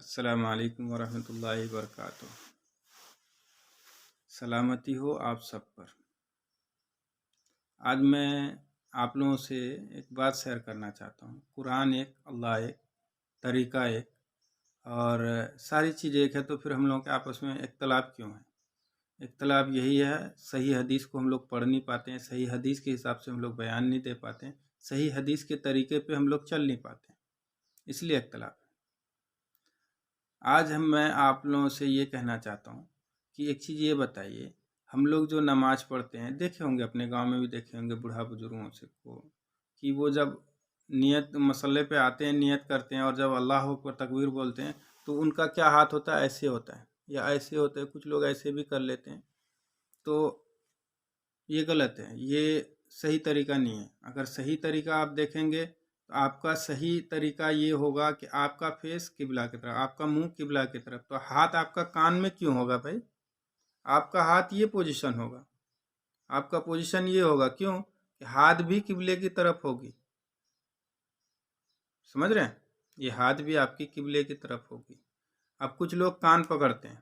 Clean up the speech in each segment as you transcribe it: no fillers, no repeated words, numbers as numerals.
السلام علیکم ورحمۃ اللہ وبرکاتہ۔ سلامتی ہو آپ سب پر۔ آج میں آپ لوگوں سے ایک بات شیئر کرنا چاہتا ہوں۔ قرآن ایک، اللہ ایک، طریقہ ایک، اور ساری چیز ایک ہے، تو پھر ہم لوگوں کے آپس میں اختلاف کیوں ہے؟ اختلاف یہی ہے، صحیح حدیث کو ہم لوگ پڑھ نہیں پاتے ہیں، صحیح حدیث کے حساب سے ہم لوگ بیان نہیں دے پاتے ہیں، صحیح حدیث کے طریقے پہ ہم لوگ چل نہیں پاتے ہیں، اس لیے اختلاف ہے۔ آج میں آپ لوگوں سے یہ کہنا چاہتا ہوں کہ ایک چیز یہ بتائیے، ہم لوگ جو نماز پڑھتے ہیں، دیکھے ہوں گے اپنے گاؤں میں بھی دیکھے ہوں گے بوڑھا بزرگوں سے کو کہ وہ جب نیت مسئلے پہ آتے ہیں، نیت کرتے ہیں، اور جب اللہ اکبر تکبیر بولتے ہیں تو ان کا کیا ہاتھ ہوتا ہے؟ ایسے ہوتا ہے یا ایسے ہوتا ہے، کچھ لوگ ایسے بھی کر لیتے ہیں، تو یہ غلط ہے، یہ صحیح طریقہ نہیں ہے۔ اگر صحیح طریقہ آپ دیکھیں گے تو آپ کا صحیح طریقہ یہ ہوگا کہ آپ کا فیس قبلہ کی طرف، آپ کا منہ قبلہ کی طرف، تو ہاتھ آپ کا کان میں کیوں ہوگا بھائی؟ آپ کا ہاتھ یہ پوزیشن ہوگا، آپ کا پوزیشن یہ ہوگا، کیوں کہ ہاتھ بھی قبلے کی طرف ہوگی، سمجھ رہے ہیں؟ یہ ہاتھ بھی آپ کی قبلے کی طرف ہوگی۔ اب کچھ لوگ کان پکڑتے ہیں،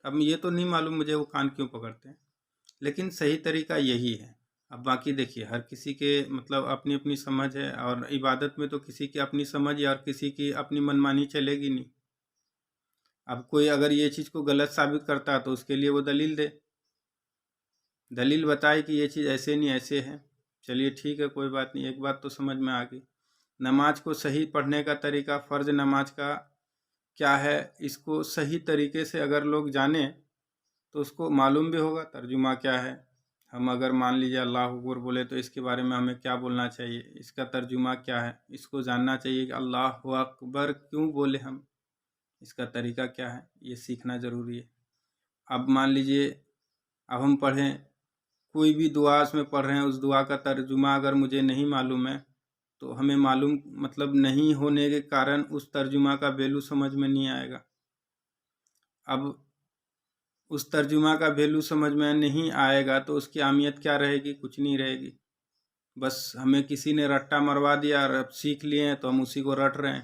اب یہ تو نہیں معلوم مجھے وہ کان کیوں پکڑتے ہیں، لیکن صحیح طریقہ یہی ہے۔ اب باقی دیکھیے، ہر کسی کے مطلب اپنی اپنی سمجھ ہے، اور عبادت میں تو کسی کی اپنی سمجھ اور کسی کی اپنی منمانی چلے گی نہیں۔ اب کوئی اگر یہ چیز کو غلط ثابت کرتا ہے تو اس کے لیے وہ دلیل دے، دلیل بتائے کہ یہ چیز ایسے نہیں ایسے ہے، چلیے ٹھیک ہے، کوئی بات نہیں، ایک بات تو سمجھ میں آ گئی۔ نماز کو صحیح پڑھنے کا طریقہ، فرض نماز کا کیا ہے، اس کو صحیح طریقے سے اگر لوگ جانیں تو اس کو معلوم بھی ہوگا ترجمہ کیا ہے۔ ہم اگر مان لیجیے اللہ اکبر بولے تو اس کے بارے میں ہمیں کیا بولنا چاہیے، اس کا ترجمہ کیا ہے، اس کو جاننا چاہیے کہ اللہ اکبر کیوں بولے ہم، اس کا طریقہ کیا ہے، یہ سیکھنا ضروری ہے۔ اب مان لیجیے اب ہم پڑھیں، کوئی بھی دعا اس میں پڑھ رہے ہیں، اس دعا کا ترجمہ اگر مجھے نہیں معلوم ہے تو ہمیں معلوم مطلب نہیں ہونے کے کارن اس ترجمہ کا ویلو سمجھ میں نہیں آئے گا۔ اب اس ترجمہ کا ویلو سمجھ میں نہیں آئے گا تو اس کی اہمیت کیا رہے گی؟ کچھ نہیں رہے گی، بس ہمیں کسی نے رٹا مروا دیا اور اب سیکھ لیے ہیں تو ہم اسی کو رٹ رہے ہیں۔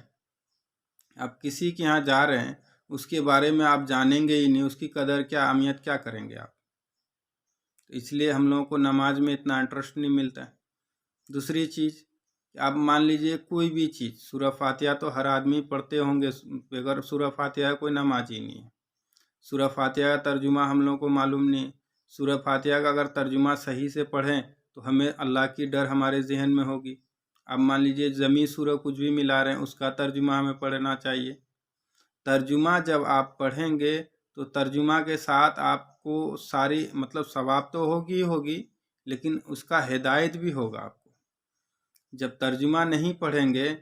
اب کسی کے یہاں جا رہے ہیں، اس کے بارے میں آپ جانیں گے ہی نہیں، اس کی قدر کیا، اہمیت کیا کریں گے آپ؟ تو اس لیے ہم لوگوں کو نماز میں اتنا انٹرسٹ نہیں ملتا ہے۔ دوسری چیز، آپ مان لیجئے کوئی بھی چیز، سورہ فاتحہ تو ہر آدمی پڑھتے ہوں گے، بغیر سورہ فاتحہ کوئی نماز ہی نہیں ہے۔ سورہ فاتحہ کا ترجمہ ہم لوگوں کو معلوم نہیں، سورہ فاتحہ کا اگر ترجمہ صحیح سے پڑھیں تو ہمیں اللہ کی ڈر ہمارے ذہن میں ہوگی۔ اب مان لیجئے زمین سورہ کچھ بھی ملا رہے ہیں، اس کا ترجمہ ہمیں پڑھنا چاہیے۔ ترجمہ جب آپ پڑھیں گے تو ترجمہ کے ساتھ آپ کو ساری مطلب ثواب تو ہوگی، لیکن اس کا ہدایت بھی ہوگا آپ کو۔ جب ترجمہ نہیں پڑھیں گے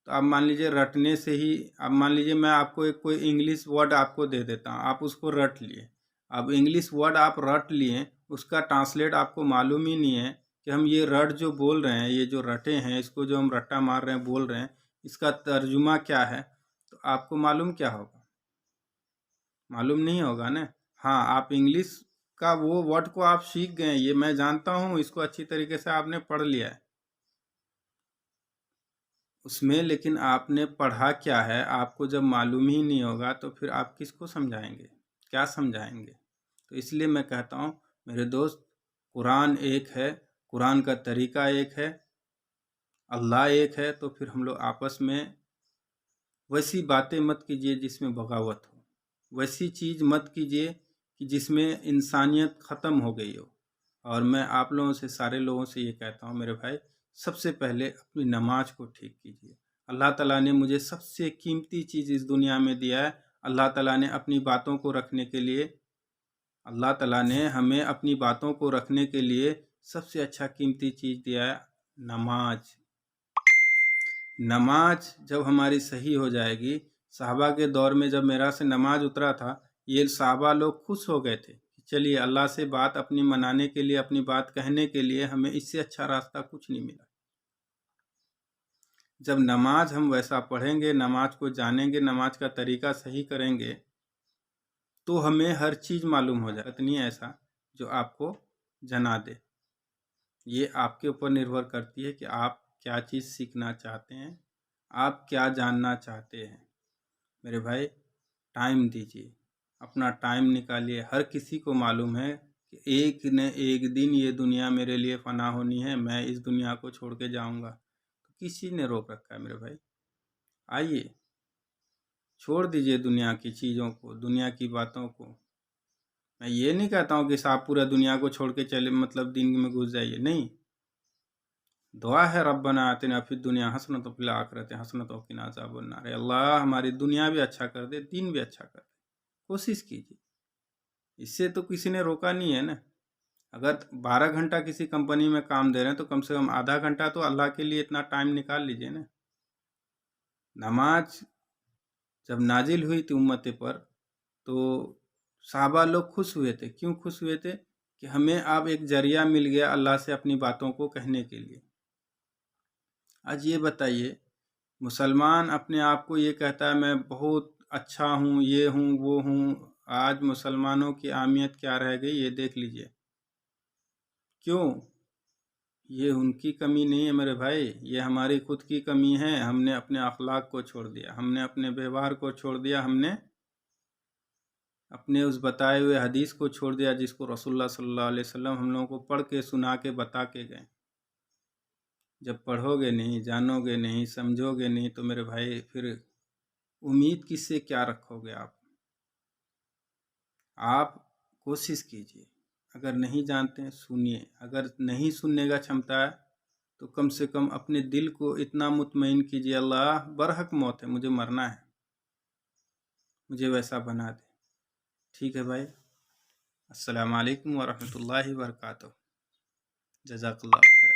تو آپ مان لیجئے رٹنے سے ہی، اب مان لیجئے میں آپ کو کوئی انگلش ورڈ آپ کو دے دیتا ہوں، آپ اس کو رٹ لیے، اب انگلش ورڈ آپ رٹ لیے، اس کا ٹرانسلیٹ آپ کو معلوم ہی نہیں ہے کہ ہم یہ رٹ جو بول رہے ہیں، یہ جو رٹے ہیں، اس کو جو ہم رٹا مار رہے ہیں بول رہے ہیں، اس کا ترجمہ کیا ہے، تو آپ کو معلوم کیا ہوگا؟ معلوم نہیں ہوگا نا۔ ہاں، آپ انگلش کا وہ ورڈ کو آپ سیکھ گئے، یہ میں جانتا ہوں، اس کو اچھی طریقے سے آپ نے پڑھ لیا ہے اس میں، لیکن آپ نے پڑھا کیا ہے آپ کو جب معلوم ہی نہیں ہوگا تو پھر آپ کس کو سمجھائیں گے، کیا سمجھائیں گے؟ تو اس لیے میں کہتا ہوں میرے دوست، قرآن ایک ہے، قرآن کا طریقہ ایک ہے، اللہ ایک ہے، تو پھر ہم لوگ آپس میں ویسی باتیں مت کیجیے جس میں بغاوت ہو، ویسی چیز مت کیجیے کہ جس میں انسانیت ختم ہو گئی ہو۔ اور میں آپ لوگوں سے، سارے لوگوں سے یہ کہتا ہوں میرے بھائی، سب سے پہلے اپنی نماز کو ٹھیک کیجیے۔ اللہ تعالیٰ نے مجھے سب سے قیمتی چیز اس دنیا میں دیا ہے، اللہ تعالیٰ نے اپنی باتوں کو رکھنے کے لیے، اللہ تعالیٰ نے ہمیں اپنی باتوں کو رکھنے کے لیے سب سے اچھا قیمتی چیز دیا ہے، نماز۔ نماز جب ہماری صحیح ہو جائے گی، صحابہ کے دور میں جب میرا سے نماز اترا تھا، یہ صحابہ لوگ خوش ہو گئے تھے، چلیے اللہ سے بات اپنی منانے کے لیے، اپنی بات کہنے کے لیے ہمیں اس سے اچھا راستہ کچھ نہیں ملا۔ جب نماز ہم ویسا پڑھیں گے، نماز کو جانیں گے، نماز کا طریقہ صحیح کریں گے تو ہمیں ہر چیز معلوم ہو جائے گا، نہیں ایسا جو آپ کو جنا دے۔ یہ آپ کے اوپر نربھر کرتی ہے کہ آپ کیا چیز سیکھنا چاہتے ہیں، آپ کیا جاننا چاہتے ہیں۔ میرے بھائی، ٹائم دیجیے، اپنا ٹائم نکالیے۔ ہر کسی کو معلوم ہے کہ ایک نہ ایک دن یہ دنیا میرے لیے فنا ہونی ہے، میں اس دنیا کو چھوڑ کے جاؤں گا۔ کسی نے روک رکھا ہے میرے بھائی؟ آئیے، چھوڑ دیجیے دنیا کی چیزوں کو، دنیا کی باتوں کو۔ میں یہ نہیں کہتا ہوں کہ آپ پورا دنیا کو چھوڑ کے چلے مطلب دن میں گھس جائیے، نہیں۔ دعا ہے ربنا آتنا فی الدنیا حسنۃ وفی الآخرۃ حسنۃ وقنا عذاب النار، اللہ ہماری دنیا بھی اچھا کر دے، دین بھی اچھا کر دے۔ کوشش کیجیے، اس سے تو کسی نے روکا نہیں ہے نا۔ اگر 12 گھنٹہ کسی کمپنی میں کام دے رہے ہیں تو کم سے کم آدھا گھنٹہ تو اللہ کے لیے اتنا ٹائم نکال لیجیے نا۔ نماز جب نازل ہوئی تھی امت پر تو صحابہ لوگ خوش ہوئے تھے۔ کیوں خوش ہوئے تھے؟ کہ ہمیں اب ایک ذریعہ مل گیا اللہ سے اپنی باتوں کو کہنے کے لیے۔ آج یہ بتائیے، مسلمان اپنے آپ کو یہ کہتا ہے میں بہت اچھا ہوں، یہ ہوں وہ ہوں۔ آج مسلمانوں کی اہمیت کیا رہ گئی یہ دیکھ لیجئے۔ کیوں؟ یہ ان کی کمی نہیں ہے میرے بھائی، یہ ہماری خود کی کمی ہے۔ ہم نے اپنے اخلاق کو چھوڑ دیا، ہم نے اپنے ویوہار کو چھوڑ دیا، ہم نے اپنے اس بتائے ہوئے حدیث کو چھوڑ دیا جس کو رسول اللہ صلی اللہ علیہ وسلم ہم لوگوں کو پڑھ کے سنا کے بتا کے گئے۔ جب پڑھو گے نہیں، جانو گے نہیں، سمجھو گے نہیں تو میرے بھائی پھر امید کس سے کیا رکھو گے آپ؟ آپ کوشش کیجیے، اگر نہیں جانتے ہیں سنیے، اگر نہیں سننے کا چھمتا ہے تو کم سے کم اپنے دل کو اتنا مطمئن کیجیے اللہ برحق موت ہے، مجھے مرنا ہے، مجھے ویسا بنا دے۔ ٹھیک ہے بھائی، السلام علیکم ورحمۃ اللہ وبرکاتہ، جزاک اللہ خیر۔